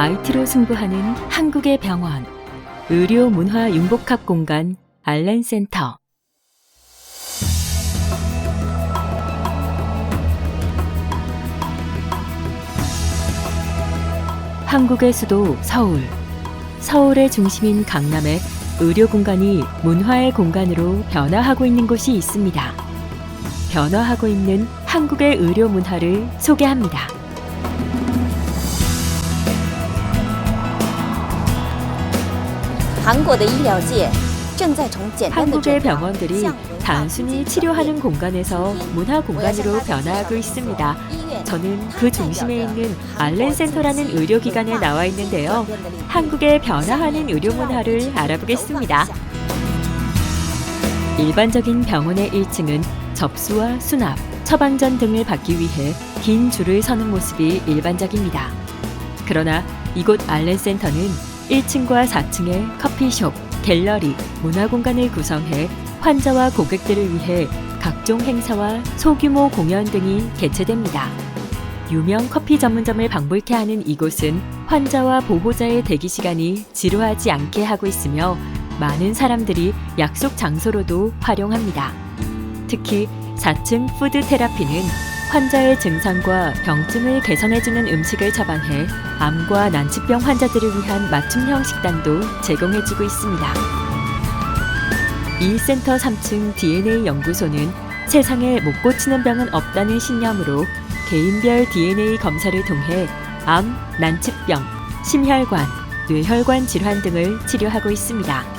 IT로 승부하는 한국의 병원, 의료 문화 융복합 공간 알렌센터. 한국의 수도 서울, 서울의 중심인 강남에 의료 공간이 문화의 공간으로 변화하고 있는 곳이 있습니다. 변화하고 있는 한국의 의료 문화를 소개합니다. 한국의 병원들이 단순히 치료하는 공간에서 문화 공간으로 변화하고 있습니다. 저는 그 중심에 있는 알렌센터라는 의료기관에 나와 있는데요. 한국의 변화하는 의료 문화를 알아보겠습니다. 일반적인 병원의 1층은 접수와 수납, 처방전 등을 받기 위해 긴 줄을 서는 모습이 일반적입니다. 그러나 이곳 알렌센터는 1층과 4층에 커피숍, 갤러리, 문화공간을 구성해 환자와 고객들을 위해 각종 행사와 소규모 공연 등이 개최됩니다. 유명 커피 전문점을 방불케 하는 이곳은 환자와 보호자의 대기 시간이 지루하지 않게 하고 있으며 많은 사람들이 약속 장소로도 활용합니다. 특히 4층 푸드 테라피는 환자의 증상과 병증을 개선해주는 음식을 처방해 암과 난치병 환자들을 위한 맞춤형 식단도 제공해주고 있습니다. 이 센터 3층 DNA 연구소는 세상에 못 고치는 병은 없다는 신념으로 개인별 DNA 검사를 통해 암, 난치병, 심혈관, 뇌혈관 질환 등을 치료하고 있습니다.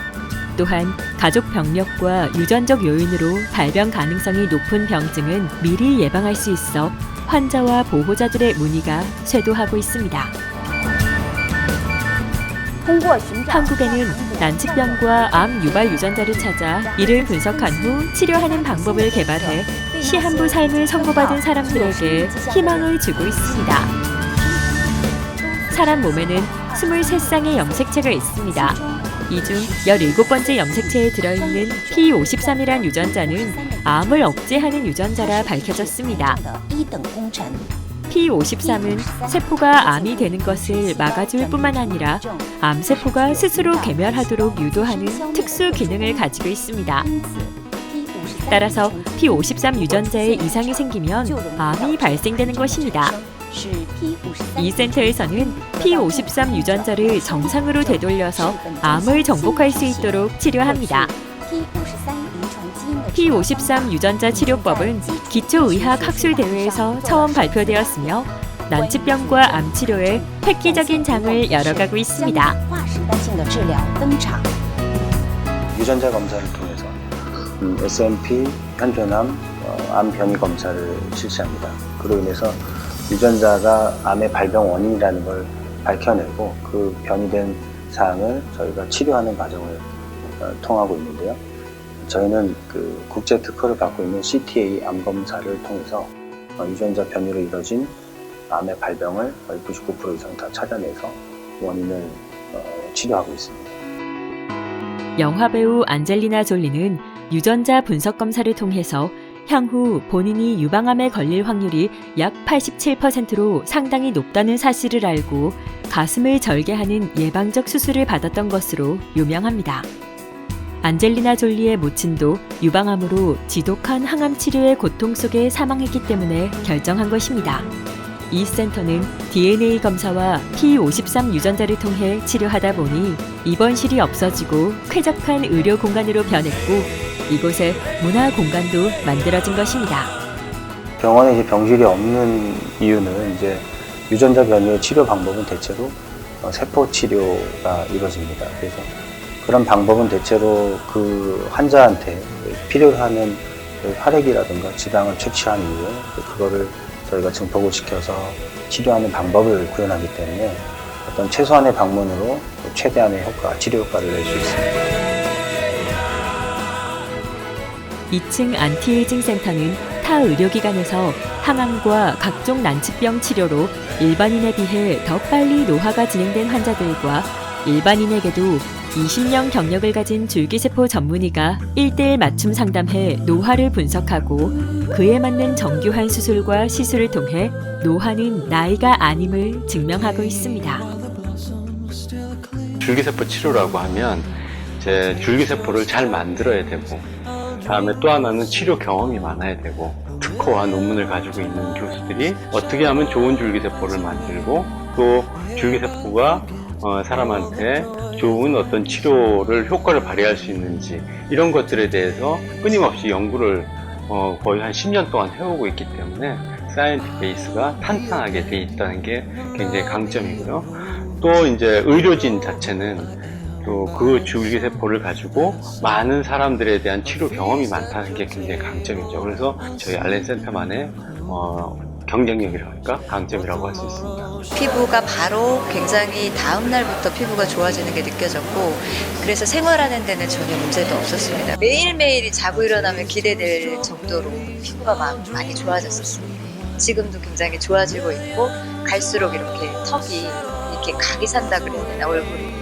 또한 가족 병력과 유전적 요인으로 발병 가능성이 높은 병증은 미리 예방할 수 있어 환자와 보호자들의 문의가 쇄도하고 있습니다. 한국에는 난치병과 암 유발 유전자를 찾아 이를 분석한 후 치료하는 방법을 개발해 시한부 삶을 선고받은 사람들에게 희망을 주고 있습니다. 사람 몸에는 23쌍의 염색체가 있습니다. 이 중 17번째 염색체에 들어있는 P53이란 유전자는 암을 억제하는 유전자라 밝혀졌습니다. P53은 세포가 암이 되는 것을 막아줄 뿐만 아니라 암세포가 스스로 괴멸하도록 유도하는 특수 기능을 가지고 있습니다. 따라서 P53 유전자에 이상이 생기면 암이 발생되는 것입니다. 이 센터에서는 P53 유전자를 정상으로 되돌려서 암을 정복할 수 있도록 치료합니다. P53 유전자 치료법은 기초의학 학술대회에서 처음 발표되었으며 난치병과 암 치료에 획기적인 장을 열어가고 있습니다. 유전자 검사를 통해서 SMP, 현존암, 암 변이 검사를 실시합니다. 그로 인해서 유전자가 암의 발병 원인이라는 걸 밝혀내고 그 변이된 사항을 저희가 치료하는 과정을 통하고 있는데요. 저희는 그 국제 특허를 갖고 있는 CTA 암 검사를 통해서 유전자 변이로 이뤄진 암의 발병을 거의 99% 이상 다 찾아내서 원인을 치료하고 있습니다. 영화배우 안젤리나 졸리는 유전자 분석 검사를 통해서 향후 본인이 유방암에 걸릴 확률이 약 87%로 상당히 높다는 사실을 알고 가슴을 절개하는 예방적 수술을 받았던 것으로 유명합니다. 안젤리나 졸리의 모친도 유방암으로 지독한 항암 치료의 고통 속에 사망했기 때문에 결정한 것입니다. 이 센터는 DNA 검사와 P53 유전자를 통해 치료하다 보니 입원실이 없어지고 쾌적한 의료 공간으로 변했고 이곳에 문화 공간도 만들어진 것입니다. 병원에 이제 병실이 없는 이유는 이제 유전자 변이의 치료 방법은 대체로 세포 치료가 이루어집니다. 그래서 그런 방법은 대체로 그 환자한테 필요로 하는 혈액이라든가 지방을 채취한 이후에 그거를 저희가 증폭을 시켜서 치료하는 방법을 구현하기 때문에 어떤 최소한의 방문으로 최대한의 효과, 치료 효과를 낼 수 있습니다. 2층 안티에이징 센터는 타 의료기관에서 항암과 각종 난치병 치료로 일반인에 비해 더 빨리 노화가 진행된 환자들과 일반인에게도 20년 경력을 가진 줄기세포 전문의가 1:1 맞춤 상담해 노화를 분석하고 그에 맞는 정교한 수술과 시술을 통해 노화는 나이가 아님을 증명하고 있습니다. 줄기세포 치료라고 하면 이제 줄기세포를 잘 만들어야 되고, 다음에 또 하나는 치료 경험이 많아야 되고, 특허와 논문을 가지고 있는 교수들이 어떻게 하면 좋은 줄기세포를 만들고 또 줄기세포가 사람한테 좋은 어떤 치료를 효과를 발휘할 수 있는지, 이런 것들에 대해서 끊임없이 연구를 거의 한 10년 동안 해오고 있기 때문에 사이언티픽 베이스가 탄탄하게 돼 있다는 게 굉장히 강점이고요. 또 이제 의료진 자체는 또 그 줄기세포를 가지고 많은 사람들에 대한 치료 경험이 많다는 게 굉장히 강점이죠. 그래서 저희 알렌 센터만의 경쟁력이랄까, 강점이라고 할 수 있습니다. 피부가 바로 굉장히 다음 날부터 피부가 좋아지는 게 느껴졌고, 그래서 생활하는 데는 전혀 문제도 없었습니다. 매일매일이 자고 일어나면 기대될 정도로 피부가 많이 좋아졌었습니다. 지금도 굉장히 좋아지고 있고, 갈수록 이렇게 턱이 이렇게 각이 산다 그래야 되나, 얼굴이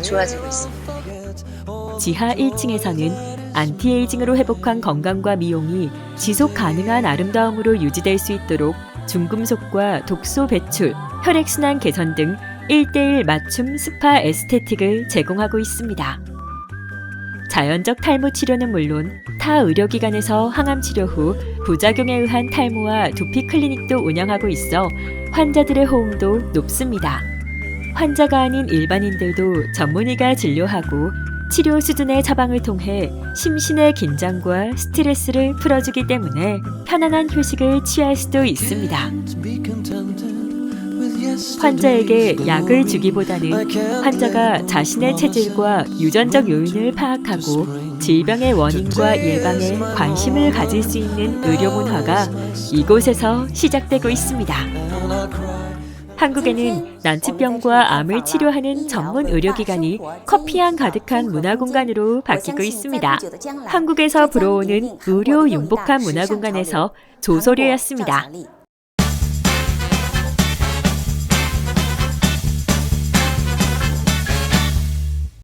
좋아지고 있습니다. 지하 1층에서는 안티에이징으로 회복한 건강과 미용이 지속 가능한 아름다움으로 유지될 수 있도록 중금속과 독소 배출, 혈액순환 개선 등 1:1 맞춤 스파 에스테틱을 제공하고 있습니다. 자연적 탈모 치료는 물론 타 의료기관에서 항암 치료 후 부작용에 의한 탈모와 두피 클리닉도 운영하고 있어 환자들의 호응도 높습니다. 환자가 아닌 일반인들도 전문의가 진료하고 치료 수준의 처방을 통해 심신의 긴장과 스트레스를 풀어주기 때문에 편안한 휴식을 취할 수도 있습니다. 환자에게 약을 주기보다는 환자가 자신의 체질과 유전적 요인을 파악하고 질병의 원인과 예방에 관심을 가질 수 있는 의료 문화가 이곳에서 시작되고 있습니다. 한국에는 난치병과 암을 치료하는 전문 의료기관이 커피향 가득한 문화공간으로 바뀌고 있습니다. 한국에서 불어오는 의료 융복한 문화공간에서 조소료였습니다.